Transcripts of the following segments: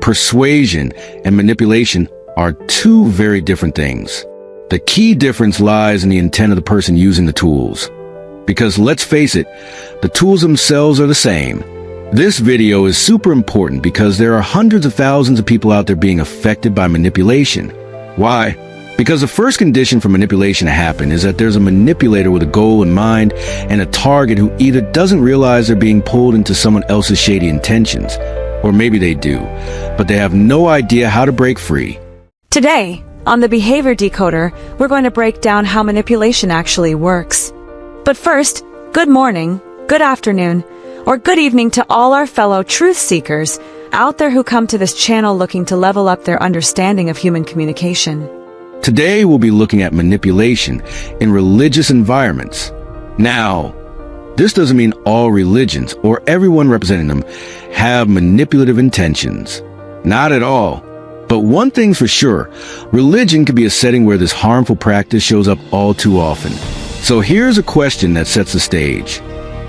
Persuasion and manipulation are two very different things. The key difference lies in the intent of the person using the tools. Because let's face it, the tools themselves are the same. This video is super important because there are hundreds of thousands of people out there being affected by manipulation. Why? Because the first condition for manipulation to happen is that there's a manipulator with a goal in mind and a target who either doesn't realize they're being pulled into someone else's shady intentions, or maybe they do, but they have no idea how to break free. Today, on the Behavior Decoder, we're going to break down how manipulation actually works. But first, good morning, good afternoon, or good evening to all our fellow truth seekers out there who come to this channel looking to level up their understanding of human communication. Today we'll be looking at manipulation in religious environments. Now, this doesn't mean all religions or everyone representing them have manipulative intentions. Not at all. But one thing's for sure, religion can be a setting where this harmful practice shows up all too often. So here's a question that sets the stage.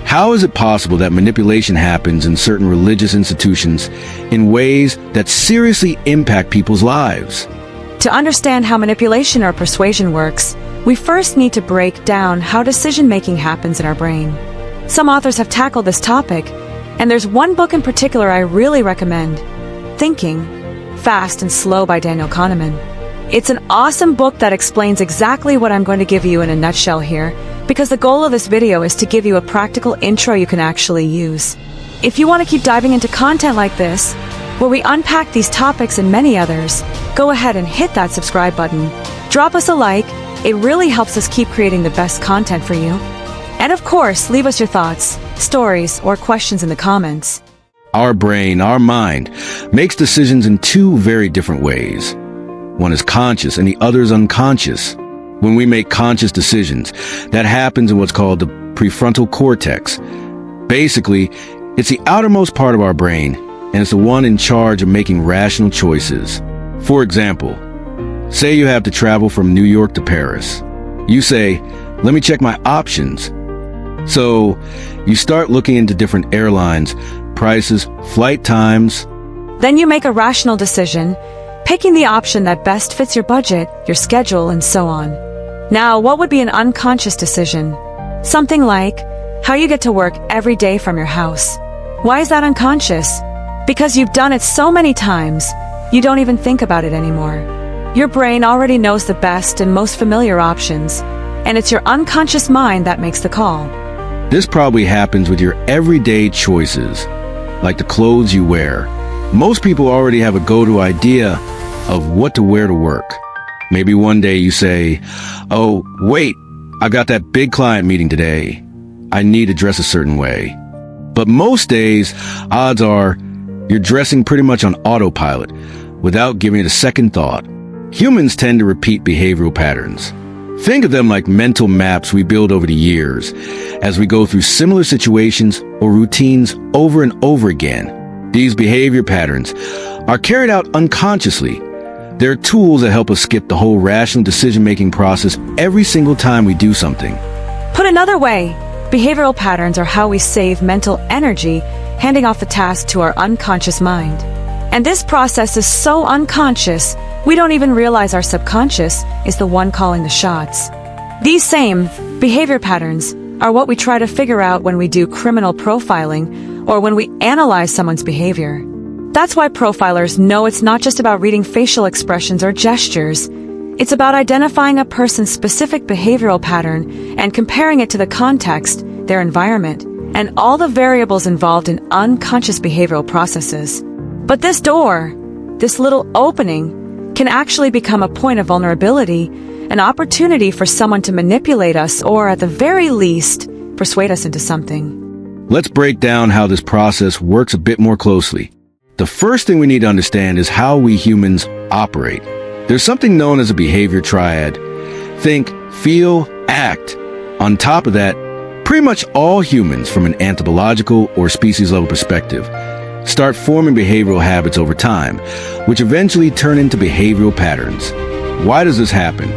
How is it possible that manipulation happens in certain religious institutions in ways that seriously impact people's lives? To understand how manipulation or persuasion works, we first need to break down how decision-making happens in our brain. Some authors have tackled this topic, and there's one book in particular I really recommend, Thinking, Fast and Slow by Daniel Kahneman. It's an awesome book that explains exactly what I'm going to give you in a nutshell here, because the goal of this video is to give you a practical intro you can actually use. If you want to keep diving into content like this, where we unpack these topics and many others, go ahead and hit that subscribe button. Drop us a like, it really helps us keep creating the best content for you. And of course, leave us your thoughts, stories, or questions in the comments. Our brain, our mind, makes decisions in two very different ways. One is conscious and the other is unconscious. When we make conscious decisions, that happens in what's called the prefrontal cortex. Basically, it's the outermost part of our brain, and it's the one in charge of making rational choices. For example, say you have to travel from New York to Paris. You say, let me check my options. So, you start looking into different airlines, prices, flight times. Then you make a rational decision, picking the option that best fits your budget, your schedule, and so on. Now, what would be an unconscious decision? Something like how you get to work every day from your house. Why is that unconscious? Because you've done it so many times, you don't even think about it anymore. Your brain already knows the best and most familiar options, and it's your unconscious mind that makes the call. This probably happens with your everyday choices, like the clothes you wear. Most people already have a go-to idea of what to wear to work. Maybe one day you say, oh, wait, I got that big client meeting today. I need to dress a certain way. But most days, odds are, you're dressing pretty much on autopilot, without giving it a second thought. Humans tend to repeat behavioral patterns. Think of them like mental maps we build over the years, as we go through similar situations or routines over and over again. These behavior patterns are carried out unconsciously. They're tools that help us skip the whole rational decision-making process every single time we do something. Put another way, behavioral patterns are how we save mental energy, handing off the task to our unconscious mind. And this process is so unconscious, we don't even realize our subconscious is the one calling the shots. These same behavior patterns are what we try to figure out when we do criminal profiling or when we analyze someone's behavior. That's why profilers know it's not just about reading facial expressions or gestures. It's about identifying a person's specific behavioral pattern and comparing it to the context, their environment, and all the variables involved in unconscious behavioral processes. But this door, this little opening, can actually become a point of vulnerability, an opportunity for someone to manipulate us or, at the very least, persuade us into something. Let's break down how this process works a bit more closely. The first thing we need to understand is how we humans operate. There's something known as a behavior triad. Think, feel, act. On top of that, pretty much all humans from an anthropological or species level perspective start forming behavioral habits over time, which eventually turn into behavioral patterns. Why does this happen?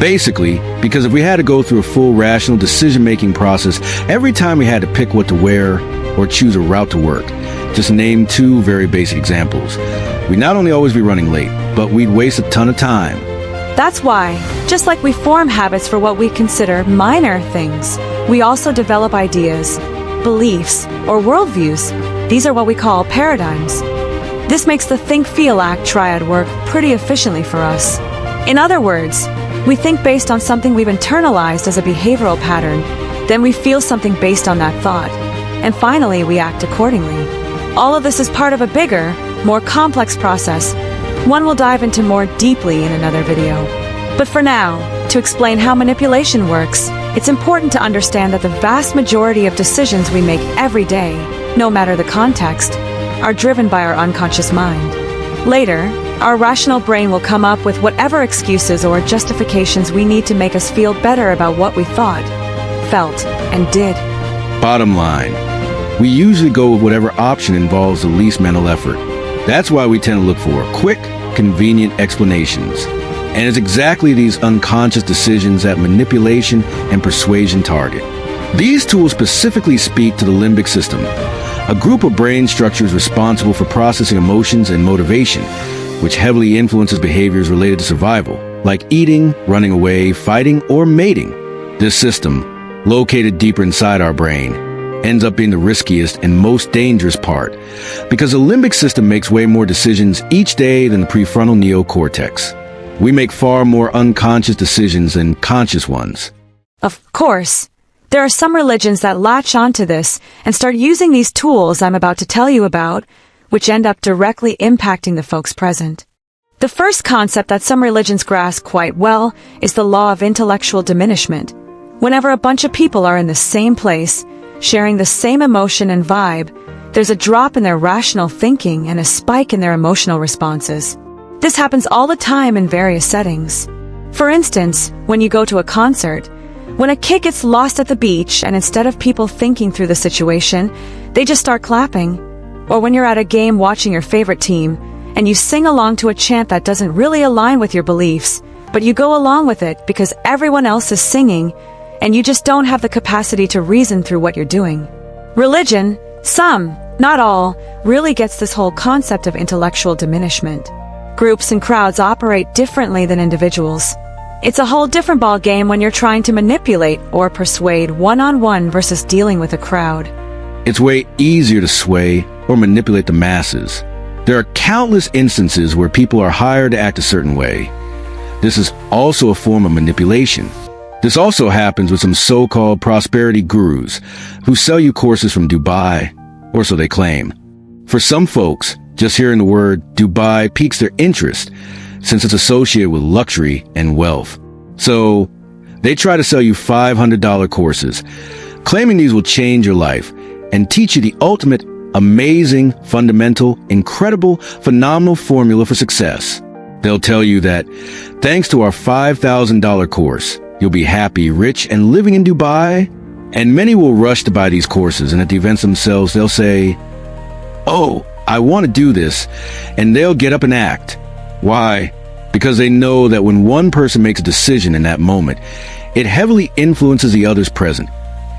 Basically, because if we had to go through a full rational decision-making process every time we had to pick what to wear or choose a route to work, just name two very basic examples, we'd not only always be running late, but we'd waste a ton of time. That's why, just like we form habits for what we consider minor things, we also develop ideas, beliefs, or worldviews. These are what we call paradigms. This makes the think-feel-act triad work pretty efficiently for us. In other words, we think based on something we've internalized as a behavioral pattern, then we feel something based on that thought, and finally we act accordingly. All of this is part of a bigger, more complex process. One we'll dive into more deeply in another video. But for now, to explain how manipulation works, it's important to understand that the vast majority of decisions we make every day, no matter the context, are driven by our unconscious mind. Later, our rational brain will come up with whatever excuses or justifications we need to make us feel better about what we thought, felt, and did. Bottom line, we usually go with whatever option involves the least mental effort. That's why we tend to look for quick, convenient explanations. And it's exactly these unconscious decisions that manipulation and persuasion target. These tools specifically speak to the limbic system, a group of brain structures responsible for processing emotions and motivation, which heavily influences behaviors related to survival, like eating, running away, fighting, or mating. This system, located deeper inside our brain, ends up being the riskiest and most dangerous part, because the limbic system makes way more decisions each day than the prefrontal neocortex. We make far more unconscious decisions than conscious ones. Of course, there are some religions that latch onto this and start using these tools I'm about to tell you about, which end up directly impacting the folks present. The first concept that some religions grasp quite well is the law of intellectual diminishment. Whenever a bunch of people are in the same place, sharing the same emotion and vibe, there's a drop in their rational thinking and a spike in their emotional responses. This happens all the time in various settings. For instance, when you go to a concert, when a kid gets lost at the beach and instead of people thinking through the situation, they just start clapping. Or when you're at a game watching your favorite team, and you sing along to a chant that doesn't really align with your beliefs, but you go along with it because everyone else is singing, and you just don't have the capacity to reason through what you're doing. Religion, some, not all, really gets this whole concept of intellectual diminishment. Groups and crowds operate differently than individuals. It's a whole different ball game when you're trying to manipulate or persuade one-on-one versus dealing with a crowd. It's way easier to sway or manipulate the masses. There are countless instances where people are hired to act a certain way. This is also a form of manipulation. This also happens with some so-called prosperity gurus who sell you courses from Dubai, or so they claim. For some folks, just hearing the word Dubai piques their interest since it's associated with luxury and wealth. So they try to sell you $500 courses, claiming these will change your life and teach you the ultimate, amazing, fundamental, incredible, phenomenal formula for success. They'll tell you that thanks to our $5,000 course, you'll be happy, rich, and living in Dubai. And many will rush to buy these courses, and at the events themselves, they'll say, "Oh, I want to do this," and they'll get up and act. Why? Because they know that when one person makes a decision in that moment, it heavily influences the others present.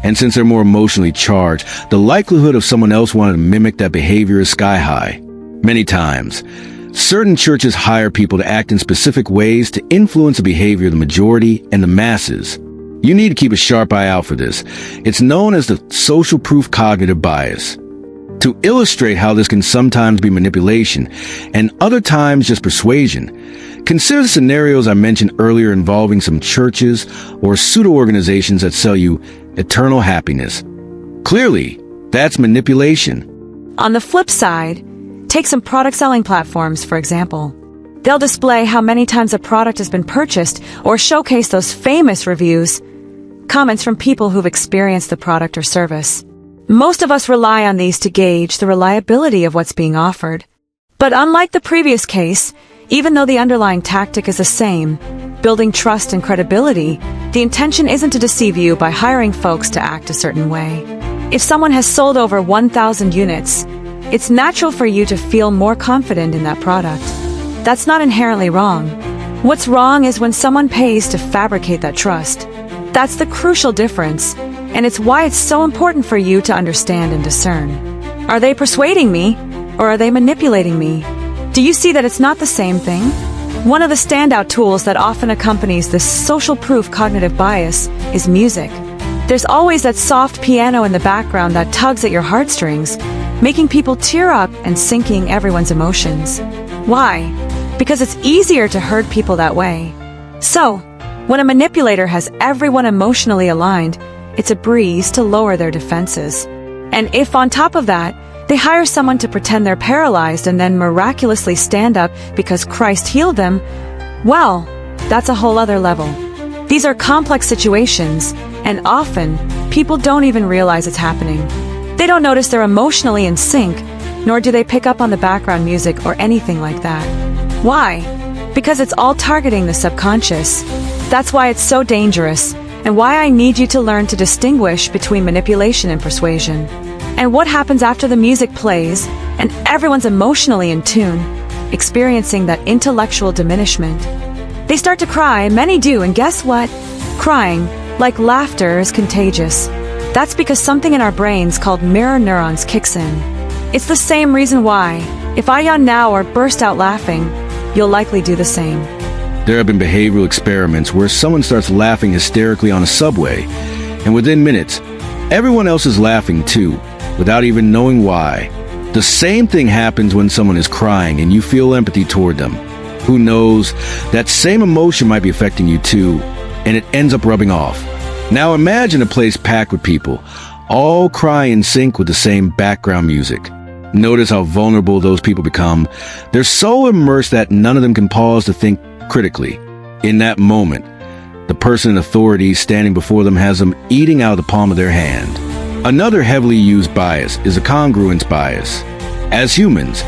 And since they're more emotionally charged, the likelihood of someone else wanting to mimic that behavior is sky high. Many times, certain churches hire people to act in specific ways to influence the behavior of the majority and the masses. You need to keep a sharp eye out for this. It's known as the social proof cognitive bias. To illustrate how this can sometimes be manipulation and other times just persuasion, consider the scenarios I mentioned earlier involving some churches or pseudo-organizations that sell you eternal happiness. Clearly, that's manipulation. On the flip side, take some product selling platforms, for example. They'll display how many times a product has been purchased or showcase those famous reviews, comments from people who've experienced the product or service. Most of us rely on these to gauge the reliability of what's being offered. But unlike the previous case, even though the underlying tactic is the same, building trust and credibility, the intention isn't to deceive you by hiring folks to act a certain way. If someone has sold over 1,000 units, it's natural for you to feel more confident in that product. That's not inherently wrong. What's wrong is when someone pays to fabricate that trust. That's the crucial difference, and it's why it's so important for you to understand and discern. Are they persuading me, or are they manipulating me? Do you see that it's not the same thing? One of the standout tools that often accompanies this social proof cognitive bias is music. There's always that soft piano in the background that tugs at your heartstrings, making people tear up and sinking everyone's emotions. Why? Because it's easier to hurt people that way. So, when a manipulator has everyone emotionally aligned, it's a breeze to lower their defenses. And if on top of that, they hire someone to pretend they're paralyzed and then miraculously stand up because Christ healed them, well, that's a whole other level. These are complex situations, and often, people don't even realize it's happening. They don't notice they're emotionally in sync, nor do they pick up on the background music or anything like that. Why? Because it's all targeting the subconscious. That's why it's so dangerous, and why I need you to learn to distinguish between manipulation and persuasion. And what happens after the music plays, and everyone's emotionally in tune, experiencing that intellectual diminishment. They start to cry, many do, and guess what? Crying, like laughter, is contagious. That's because something in our brains called mirror neurons kicks in. It's the same reason why, if I yawn now or burst out laughing, you'll likely do the same. There have been behavioral experiments where someone starts laughing hysterically on a subway, and within minutes, everyone else is laughing too, without even knowing why. The same thing happens when someone is crying and you feel empathy toward them. Who knows, that same emotion might be affecting you too, and it ends up rubbing off. Now imagine a place packed with people, all cry in sync with the same background music. Notice how vulnerable those people become. They're so immersed that none of them can pause to think critically. In that moment, the person in authority standing before them has them eating out of the palm of their hand. Another heavily used bias is a congruence bias. As humans,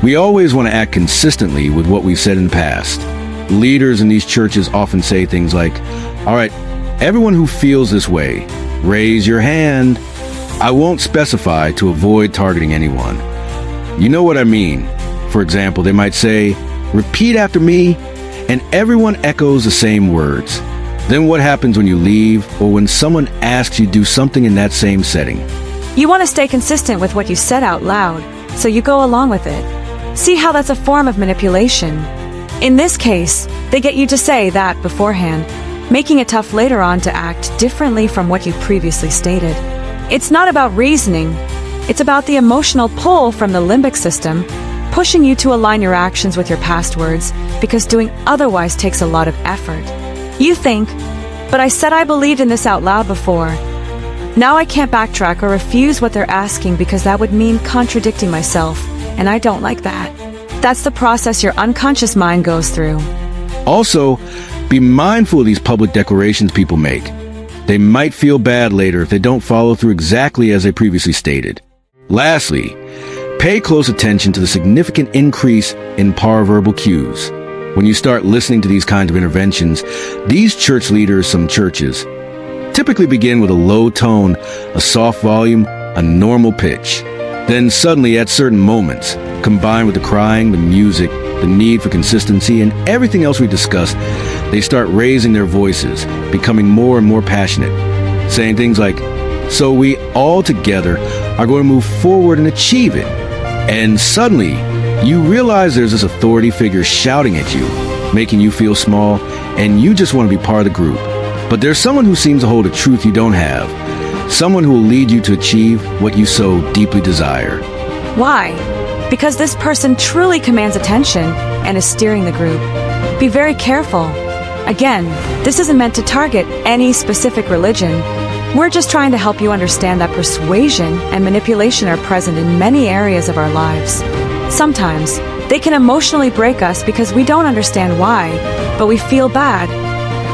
we always want to act consistently with what we've said in the past. Leaders in these churches often say things like, "All right, everyone who feels this way, raise your hand." I won't specify to avoid targeting anyone. You know what I mean. For example, they might say, "Repeat after me," and everyone echoes the same words. Then what happens when you leave or when someone asks you to do something in that same setting? You want to stay consistent with what you said out loud, so you go along with it. See how that's a form of manipulation? In this case, they get you to say that beforehand, making it tough later on to act differently from what you previously stated. It's not about reasoning, it's about the emotional pull from the limbic system, pushing you to align your actions with your past words, because doing otherwise takes a lot of effort. You think, "But I said I believed in this out loud before. Now I can't backtrack or refuse what they're asking because that would mean contradicting myself, and I don't like that." That's the process your unconscious mind goes through. Also, be mindful of these public declarations people make. They might feel bad later if they don't follow through exactly as they previously stated. Lastly, pay close attention to the significant increase in paraverbal cues. When you start listening to these kinds of interventions, these church leaders, some churches, typically begin with a low tone, a soft volume, a normal pitch. Then suddenly at certain moments, combined with the crying, the music, the need for consistency, and everything else we discussed, they start raising their voices, becoming more and more passionate, saying things like, "So we all together are going to move forward and achieve it." And suddenly, you realize there's this authority figure shouting at you, making you feel small, and you just want to be part of the group. But there's someone who seems to hold a truth you don't have, someone who will lead you to achieve what you so deeply desire. Why? Because this person truly commands attention and is steering the group. Be very careful. Again, this isn't meant to target any specific religion. We're just trying to help you understand that persuasion and manipulation are present in many areas of our lives. Sometimes, they can emotionally break us because we don't understand why, but we feel bad,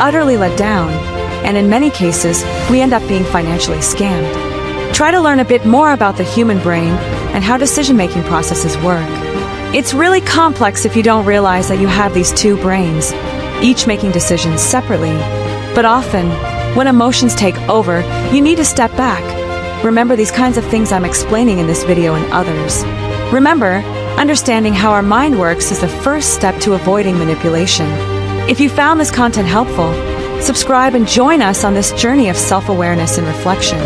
utterly let down, and in many cases, we end up being financially scammed. Try to learn a bit more about the human brain and how decision-making processes work. It's really complex if you don't realize that you have these two brains, each making decisions separately. But often, when emotions take over, you need to step back. Remember these kinds of things I'm explaining in this video and others. Remember, understanding how our mind works is the first step to avoiding manipulation. If you found this content helpful, subscribe and join us on this journey of self-awareness and reflection.